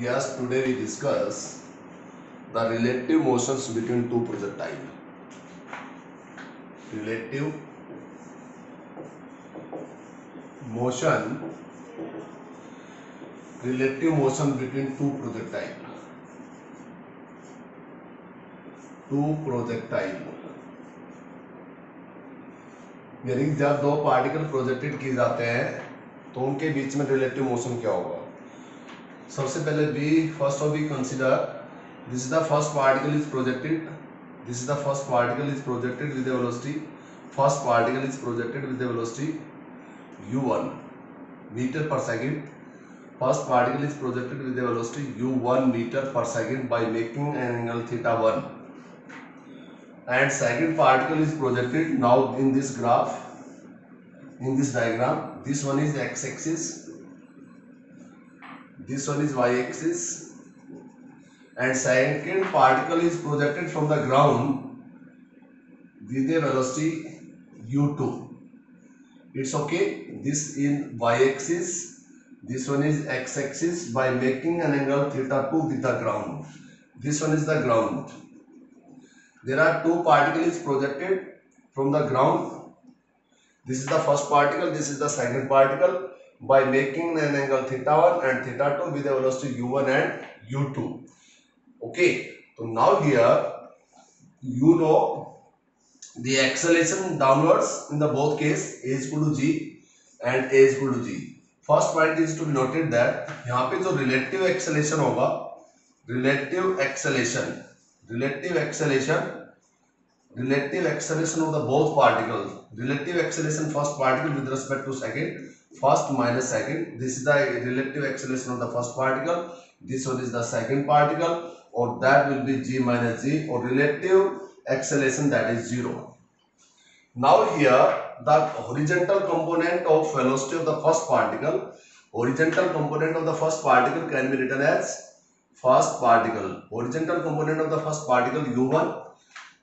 Yes, today we discuss the relative motions between two projectile. Relative motion, relative motion between two projectile. Two projectile. यानी जब दो particle projected किए जाते हैं तो उनके बीच में रिलेटिव मोशन क्या होगा। सबसे पहले we first of we consider this is the first particle is projected. This is the first particle is projected with a velocity. First particle is projected with a velocity u1 meter per second. First particle is projected with a velocity u1 meter per second by making an angle theta 1. And second particle is projected now in this graph, in this diagram. This one is x-axis, this one is y-axis, and second particle is projected from the ground with a velocity u2. It's okay. This in y-axis, this one is x-axis by making an angle theta 2 with the ground. This one is the ground. There are two particles projected from the ground. This is the first particle, this is the second particle, by making an angle theta 1 and theta 2 with a velocity u1 and u2. Okay, so now here you know the acceleration downwards in the both case a is equal to g and a is equal to g. First point is to be noted that यहाँ पे जो relative acceleration होगा, relative acceleration of the both particles, relative acceleration first particle with respect to second, first minus second. This is the relative acceleration of the first particle, this one is the second particle, or that will be g minus g, or relative acceleration that is 0. Now here the horizontal component of velocity of the first particle, horizontal component of the first particle can be written as first particle, horizontal component of the first particle u1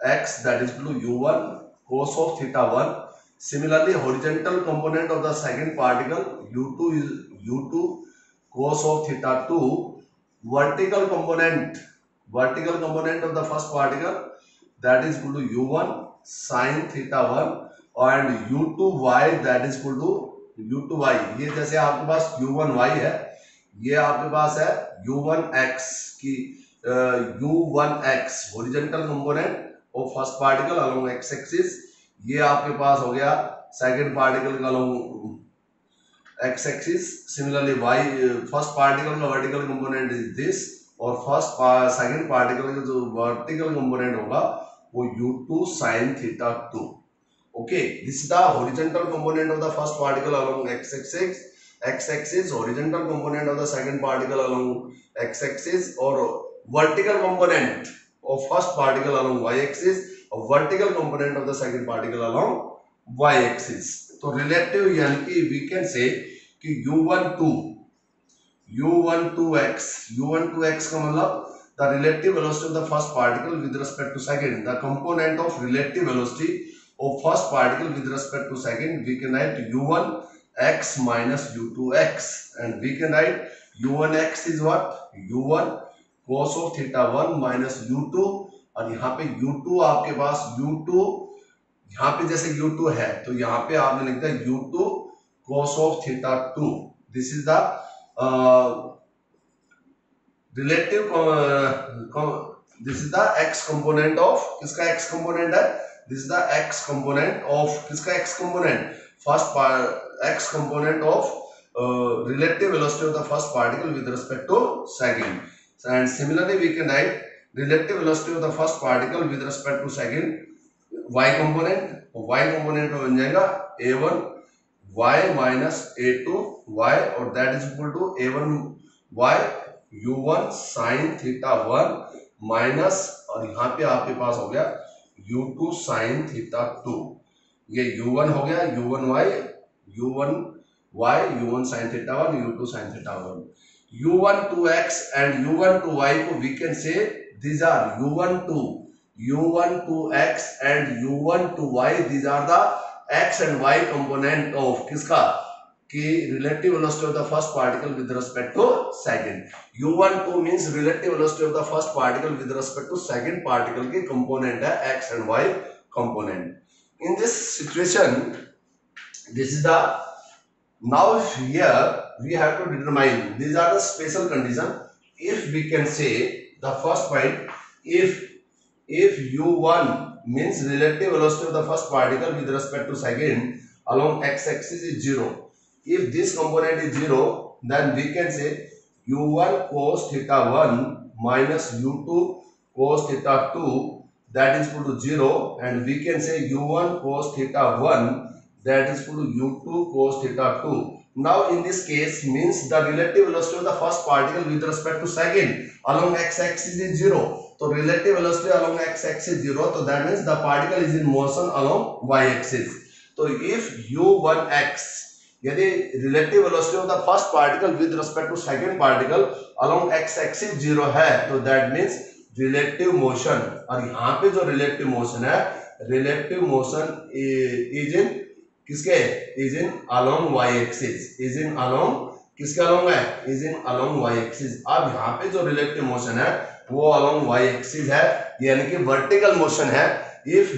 x, that is equal to u1 cos of theta 1. Similarly, horizontal component of the second particle u2 is u2 cos of theta 2. Vertical component of the first particle, that is equal to u1 sin theta 1 and u2y, that is equal to u2y. ये जैसे आपके पास u1y है, ये आपके पास है u1x की u1x horizontal component of first particle along x axis. ये आपके पास हो गया second particle का along x axis. Similarly y first particle का vertical component is this, और second particle का जो vertical component होगा वो u2 sin theta 2. Okay, this is the horizontal component of the first particle along x-axis, horizontal component of the second particle along x-axis, or vertical component of first particle along y-axis, or vertical component of the second particle along y-axis. तो relative यानी कि we can say कि u12x का मतलब the relative velocity of the first particle with respect to second, the component of relative velocity of first particle with respect to second, we can write u1 x minus u2 x, and we can write u1 x is what, u1 cos of theta 1 minus u2, और यहाँ पे u2 आपके पास u2, यहाँ पे जैसे u2 है तो यहाँ पे आपने लिखा है u2 cos of theta 2. This is the relative this is the x component of किसका x component है, this is the x component of किसका x component, first x component of relative velocity of the first particle with respect to second. And similarly we can write relative velocity of the first particle with respect to second y component बन जाएगा a1 y minus a2 y, और that is equal to a1 y u1 sin theta 1 minus, और यहाँ पे आपके पास हो गया u2 sin theta 2. ये u1 हो गया u1 y u1 sin theta 1 u2 sin theta 1. u1 2x and u1 2y को we can say these are u1 2x and u1 2y. These are the x and y component of किसका, कि relative velocity of the first particle with respect to second. u12 means relative velocity of the first particle with respect to second particle के component है x and y component. In this situation, this is the now here we have to determine these are the special condition. If we can say the first point, if u1 means relative velocity of the first particle with respect to second along x-axis is 0. If this component is 0, then we can say u1 cos theta 1 minus u2 cos theta 2 that is equal to 0, and we can say u1 cos theta 1 that is equal to u2 cos theta 2. Now in this case means the relative velocity of the first particle with respect to second along x-axis is 0. So relative velocity along x-axis 0, so that means the particle is in motion along y-axis. So if u1x, यदि relative velocity of the first particle with respect to second particle along x-axis 0 है, तो that means relative motion, और यहाँ पे जो relative motion है, relative motion is in किसके, is in along y-axis, is in along किसके along है, is in along y-axis. अब यहाँ पे जो relative motion है वो along y-axis है, यानी कि vertical motion है. If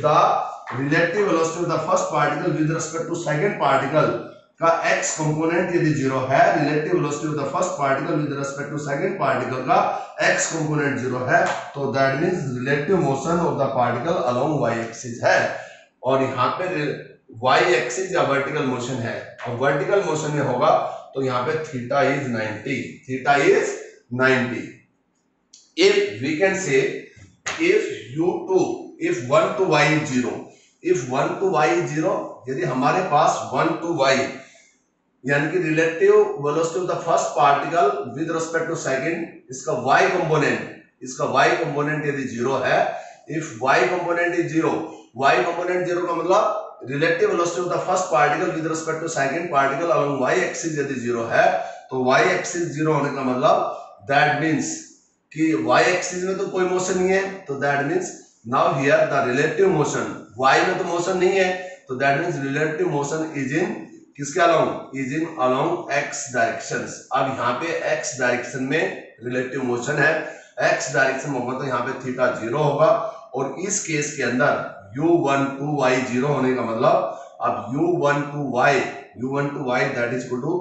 the relative velocity of the first particle with respect to second particle का x component यदि 0 है, relative velocity of the first particle with respect to second particle का x component 0 है, तो that means relative motion of the particle along y-axis है. और यहाँ पे y-axis या vertical motion है, और vertical motion में होगा तो यहाँ पे theta is 90, theta is 90. If we can say if u2, if 1 to y is 0, if 1 to y is 0, यदि हमारे पास 1 to y यानी कि relative velocity of the first particle with respect to second, इसका y component यदि 0 है, if y component is 0, y component 0 का मतलब relative velocity of the first particle with respect to second particle along y axis यदि 0 है, तो y axis 0 होने का मतलब that means कि y axis में तो कोई मोशन नहीं है, तो that means now here the relative motion, y में तो मोशन नहीं है, तो that means relative motion is in किसके along, is in along x directions. अब यहाँ पे x direction में relative motion है, x direction होगा तो यहाँ पे थीटा 0 होगा, और इस केस के अंदर u12y 0 होने का मतलब अब u12y that is equal to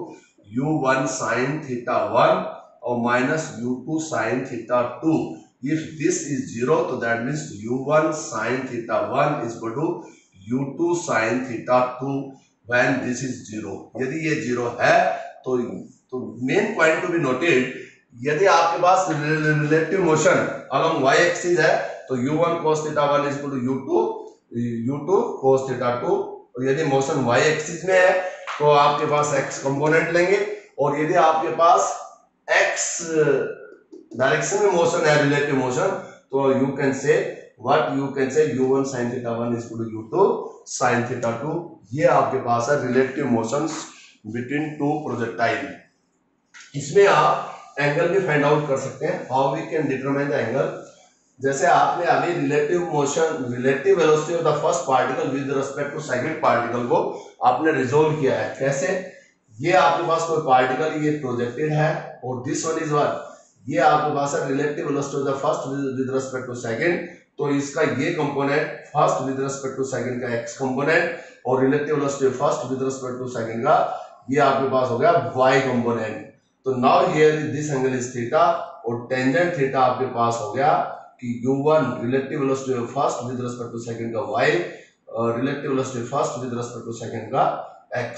u1 sin theta 1 और minus u2 sin theta 2. If this is 0, तो that means u1 sin theta 1 is equal to u2 sin theta 2 when this is 0. यदि ये 0 है तो main point to be noted, यदि आपके पास relative motion along y axis है तो u1 cos theta 1 is equal to u2 cos theta 2, और यदि मोशन y एक्सिस में है तो आपके पास x कंपोनेंट लेंगे, और यदि आपके पास x डायरेक्शन में मोशन है रिलेटिव मोशन, तो you can say u1 sin theta 1 is equal to u2 sin theta 2. ये आपके पास है relative motions between two projectile. इसमें आप एंगल भी फाइंड आउट कर सकते हैं. How we can determine the angle, जैसे आपने अभी relative velocity of the first particle with respect to second particle को आपने रिजोल्व किया है. कैसे, ये आपके पास कोई पार्टिकल ये प्रोजेक्टेड है, और दिस वन इज व्हाट, ये आपके पास है relative velocity of the first with respect to second, तो इसका ये component first with respect to second का x कंपोनेंट, और relative velocity first with respect to second का ये आपके पास हो गया y कंपोनेंट. तो now here this angle is theta, और टेंजेंट थीटा आपके पास हो गया कि u1 relative velocity first with respect to second का y, relative velocity first with respect to second का x.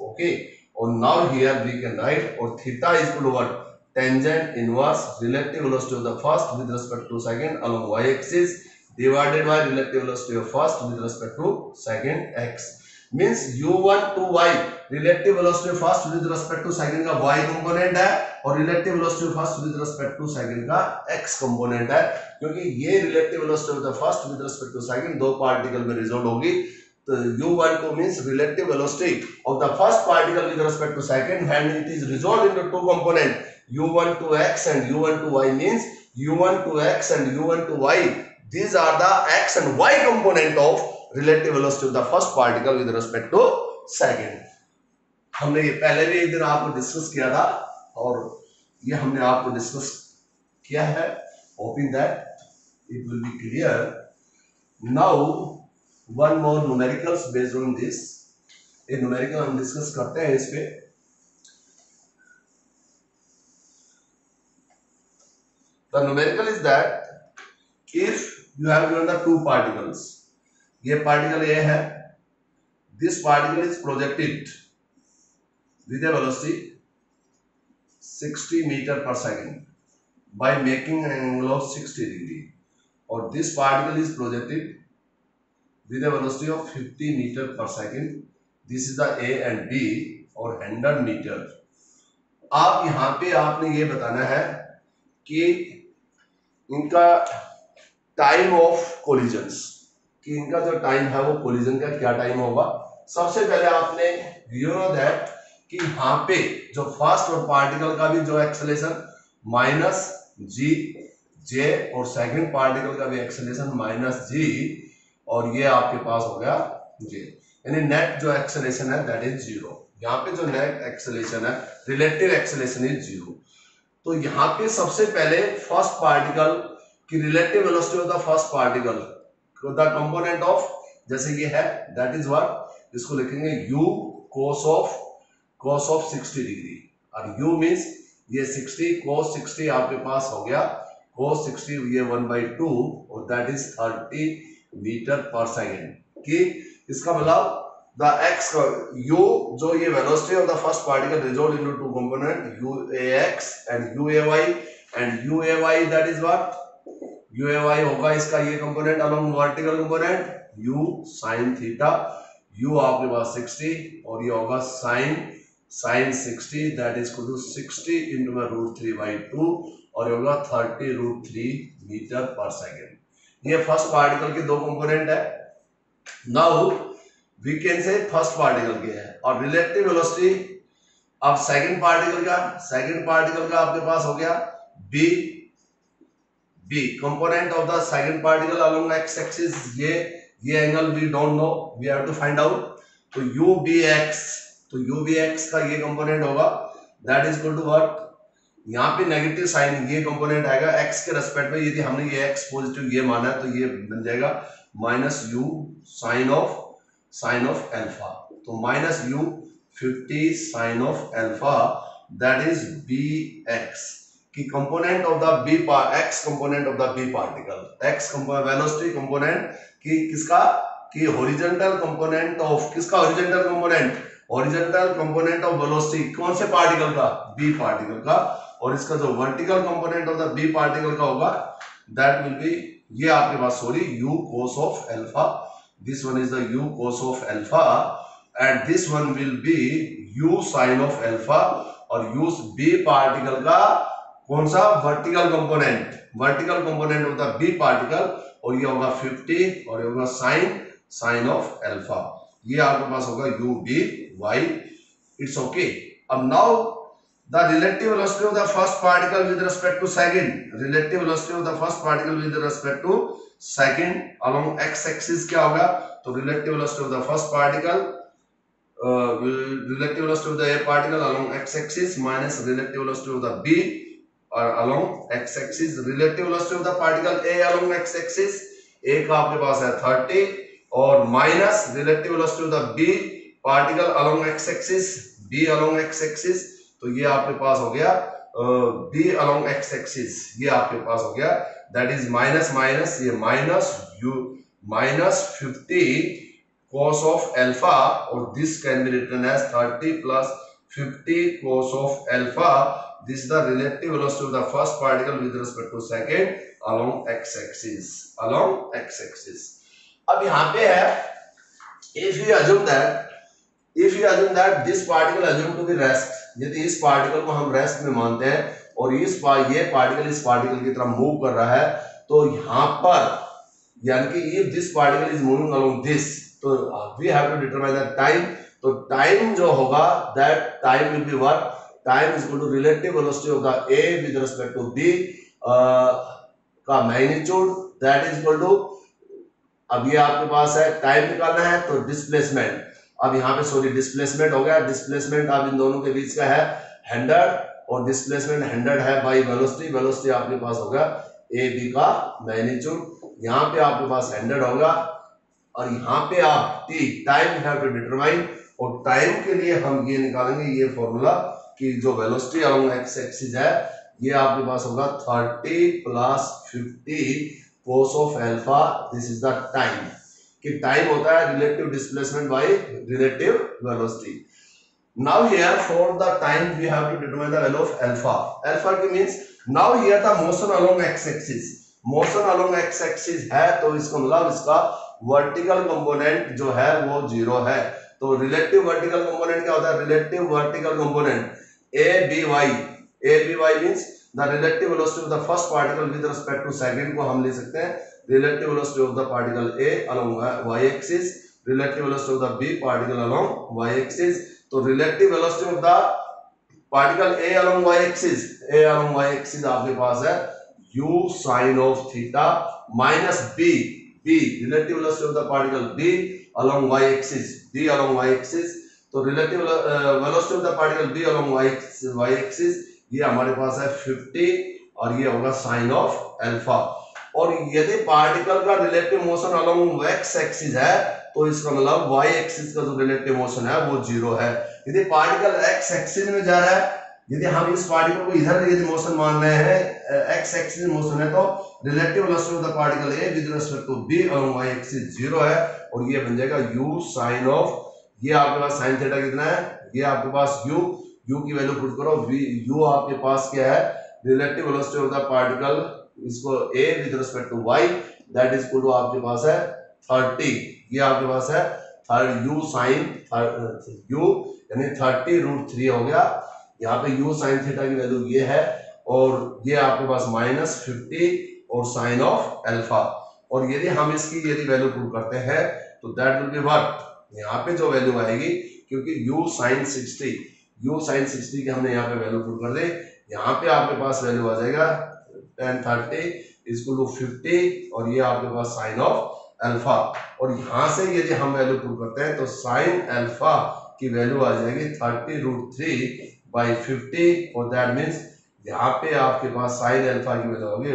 ओके, और now here we can write, और theta is equal to what, tangent inverse relative velocity of the first with respect to second along y axis divided by relative velocity of first with respect to second x. means u1 to y relative velocity first with respect to second का y component है, और relative velocity first with respect to second का x component है, क्योंकि ये relative velocity of the first with respect to second दो particle में resolve होगी. तो u12 means relative velocity of the first particle with respect to second when it is resolved into two component u1 to x and u1 to y, means u1 to x and u1 to y, these are the x and y component of relative velocity of the first particle with respect to second. हमने ये पहले भी एक दिन आपको discuss किया था और ये हमने आपको डिस्कस किया है, hoping that it will be clear. Now one more numericals based on this, ये न्यूमेरिकल हम डिस्कस करते हैं इस पे। The numerical is that if you have given the two particles, ये particle A है, this particle is projected with a velocity 60 meter per second by making an angle of 60 degree, और this particle is projected with a velocity of 50 meter per second. This is the A and B और 100 meter. आप यहाँ पे आपने ये बताना है कि इनका टाइम ऑफ कोलिजन्स, कि इनका जो टाइम है वो कोलिजन का क्या टाइम होगा। सबसे पहले आपने यू नो दैट कि यहाँ पे जो फर्स्ट और पार्टिकल का भी जो एक्सेलेरेशन माइनस जी जे और सेकंड पार्टिकल का भी एक्सेलेरेशन माइनस जी, और ये आपके पास हो गया जे, यानी नेट जो एक्सेलेरेशन है दैट इज जीरो। यहाँ पे जो नेट एक्सेलेरेशन है रिलेटिव एक्सेलेरेशन इज जीरो। तो यहाँ पे सबसे पहले फर्स्ट पार्टिकल की relative velocity of the first particle the component of, जैसे ये है दैट इज व्हाट, इसको लिखेंगे u cos ऑफ 60 डिग्री, और u मींस ये 60 cos 60 आपके पास हो गया cos 60 ये 1/2 और दैट इज 30 मीटर पर सेकेंड। कि इसका मतलब the x u जो ये velocity of the first particle resolved into two component uax and uay, and uay that is what, uay होगा इसका ये component along vertical component u sin theta, u आपके पास 60 और ये होगा sin 60 that is equal to 60 into my √3/2 और ये होगा 30 √3 मीटर पर सेकेंड। ये फर्स्ट पार्टिकल के दो कंपोनेंट है। Now we can say first particle के है और रिलेटिव वेलोसिटी अब सेकंड पार्टिकल का आपके पास हो गया B component of the second particle along X axis, ये angle we don't know, we have to find out. तो यू बी एक्स का ये कंपोनेंट होगा that is equal to what, यहाँ पे नेगेटिव साइन ये कंपोनेंट आएगा एक्स के रेस्पेक्ट में, यदि हमने ये एक्स पॉजिटिव ये माना है तो ये बन जाएगा minus u sine of alpha, तो minus u 50 sine of alpha that is B X की component of the B X component of the B particle, X velocity component की किसका, की हॉरिजॉन्टल कंपोनेंट ऑफ किसका, हॉरिजॉन्टल कंपोनेंट ऑफ वेलोसिटी कौन से particle का, B particle का, और इसका जो vertical component of the B particle का होगा दैट विल बी ये आपके पास sorry u cos of alpha, this one is the u cos of alpha and this one will be u sin of alpha, और u b particle का कौन सा vertical component of the B particle, और ये होगा 50 और ये होगा साइन ऑफ अल्फा, ये आपके पास होगा u b y, it's okay. अब now the relative velocity of the first particle with respect to second, along x axis क्या होगा, तो relative velocity of the first particle relative velocity of the a particle along x axis minus relative velocity of the b along x axis, relative velocity of the particle a along x axis, a का आपके पास है 30 और minus relative velocity of the b particle along x axis, b along x axis, तो ये आपके पास हो गया b along x axis, ये आपके पास हो गया दैट इज माइनस ये माइनस 50 cos of alpha, और this can be written as 30 plus 50 cos of alpha, this is the relative velocity of the first particle with respect to second along x axis। अब यहाँ पे है if you assume that this particle assumed to be rest, यदि इस particle को हम rest में मानते हैं और ये पार्टिकल इस पार्टिकल की तरफ मूव कर रहा है, तो यहाँ पर यानी कि if this particle is moving along this, तो we have to determine the time, तो टाइम जो होगा that time will be what, time is equal to relative velocity of the A with respect to B का magnitude that is equal to, अब ये आपके पास है टाइम निकालना है तो डिस्प्लेसमेंट, अब यहाँ पे सॉरी डिस्प्लेसमेंट हो गया, डिस्प्लेसमेंट अब इन दोनों के बीच का है 100 और डिस्प्लेसमेंट 100 है बाई वेलोसिटी, वेलोसिटी आपके पास होगा ए बी का मैग्नीट्यूड, यहाँ पे आपके पास 100 होगा और यहाँ पे आप T time have to determine, और टाइम के लिए हम ये निकालेंगे ये फॉर्मूला कि जो वेलोसिटी अलोंग एक्स एक्सिस है ये आपके पास होगा 30 plus 50 cos of alpha, this is the time, कि टाइम होता है relative displacement by relative velocity. Now here for the time we have to determine the value of alpha. Alpha की means now here the motion along x-axis. Motion along x-axis है तो इसका मतलब इसका vertical component जो है वो 0 है. तो रिलेटिव वर्टिकल कंपोनेंट क्या होता है? Relative vertical component a b y means the relative velocity of the first particle with respect to second को हम ले सकते हैं relative velocity of the particle a along y axis, relative velocity of the b particle along y axis. तो relative velocity of the particle A along Y axis आपके पास है u sine of theta minus B relative velocity of the particle b along Y axis. तो relative velocity of the particle b along Y axis ये हमारे पास है 50 और ये होगा साइन ऑफ अल्फा. और यदि पार्टिकल का relative motion along X axis है तो इसका मतलब y एक्सिस का जो रिलेटिव मोशन है वो 0 है. यदि पार्टिकल x एक्सिस में जा रहा है, यदि हम इस पार्टिकल को इधर यदि मोशन मान रहे हैं x एक्सिस मोशन है तो relative velocity of the particle a with respect to b और y एक्सिस 0 है और ये बन जाएगा u साइन ऑफ, ये आपके पास साइन थीटा कितना है, ये आपके पास u की वैल्यू पुट करो, u आपके पास क्या है relative velocity of the particle, इसको a with respect to y that is equal to आपके पास है 30, ये आपके पास है u साइन u यानी 30√3 हो गया. यहाँ पे u साइन थीटा की वैल्यू ये है और ये आपके पास माइनस 50 और साइन ऑफ अल्फा. और यदि हम इसकी यदि वैल्यू पुट करते हैं तो दैट विल बी व्हाट, यहाँ पे जो वैल्यू आएगी क्योंकि u साइन 60 की हमने यहाँ पे वैल्यू पुट कर दे, यहाँ पे आपके पास वैल्यू आ जाएगा tan 30 इक्वल टू 50 और ये आपके पास साइन ऑफ अल्फा. और यहां से यदि हम वैल्यू पुट करते हैं तो साइन अल्फा की वैल्यू आ जाएगी 30√3 बाई 50 और दैट मीन्स यहाँ पे आपके पास साइन अल्फा की वैल्यू होगी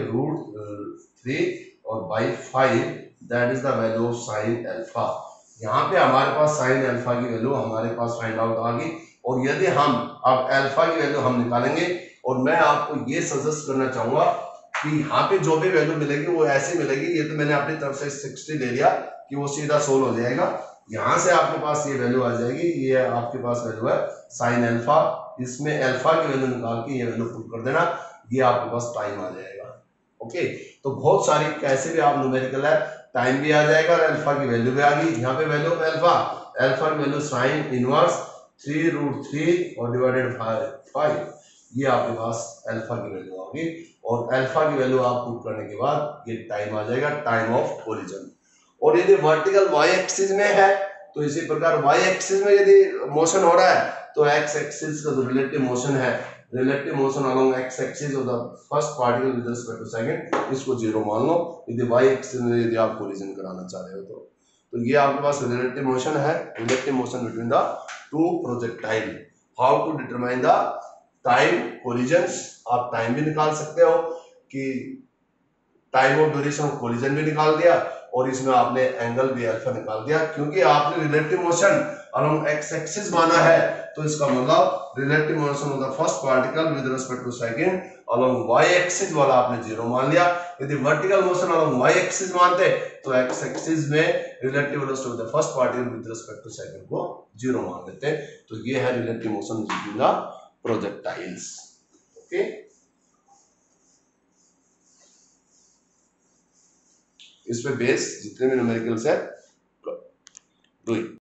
√3 और by 5 that is the value of sine alpha. यहाँ पे हमारे पास साइन अल्फा की वैल्यू हमारे पास फाइंड आउट आ गई. और यदि हम अब अल्फा की वैल्यू हम निकालेंगे और मैं आपको ये सजेस्ट करना चाहूंगा कि यहाँ पे जो भी वैल्यू मिलेगी वो ऐसी मिलेगी, ये तो मैंने अपनी तरफ से 60 ले लिया कि वो सीधा सोल्व हो जाएगा. यहाँ से आपके पास ये वैल्यू आ जाएगी, ये आपके पास वैल्यू है साइन अल्फा, इसमें अल्फा की वैल्यू निकाल के ये वैल्यू पुट कर देना, ये आपके पास टाइम आ जाएगा. ओके, तो बहुत सारी कैसे भी आप न्यूमेरिकल है, टाइम भी आ जाएगा और अल्फा की वैल्यू भी आ गई. यहाँ पे वैल्यू ऑफ अल्फा की वैल्यू साइन इनवर्स 3√3 और डिवाइडेड बाय 5, ये आपके पास अल्फा की वैल्यू आ गई. और अल्फा की वैल्यू आप पुट करने के बाद ये टाइम आ जाएगा, टाइम ऑफ कोलिजन. और यदि वर्टिकल y एक्सिस में है तो इसी प्रकार y एक्सिस में यदि मोशन हो रहा है तो x एक्सिस का जो रिलेटिव मोशन है, relative motion along x axis of the first particle with respect to second, इसको 0 मान लो. यदि y एक्सिस में यदि आप कोलिजन कराना चाह रहे हो तो ये आपके पास रिलेटिव मोशन है, relative motion between the two projectile. How to determine the time collisions, आप टाइम भी निकाल सकते हो कि time of duration of collision भी निकाल दिया और इसमें आपने एंगल भी अल्फा निकाल दिया, क्योंकि आपने relative motion along X axis माना है तो इसका मतलब relative motion of the first particle with respect to second along Y axis वाला आपने 0 मान लिया. यदि vertical motion along Y axis मानते तो एक्स एक्सिस में relative velocity of the first particle with respect to second को 0 मान लेते. तो ये है relative motion between the projectiles. Okay, इस पे बेस जितने भी न्यूमेरिकल्स है डू इट.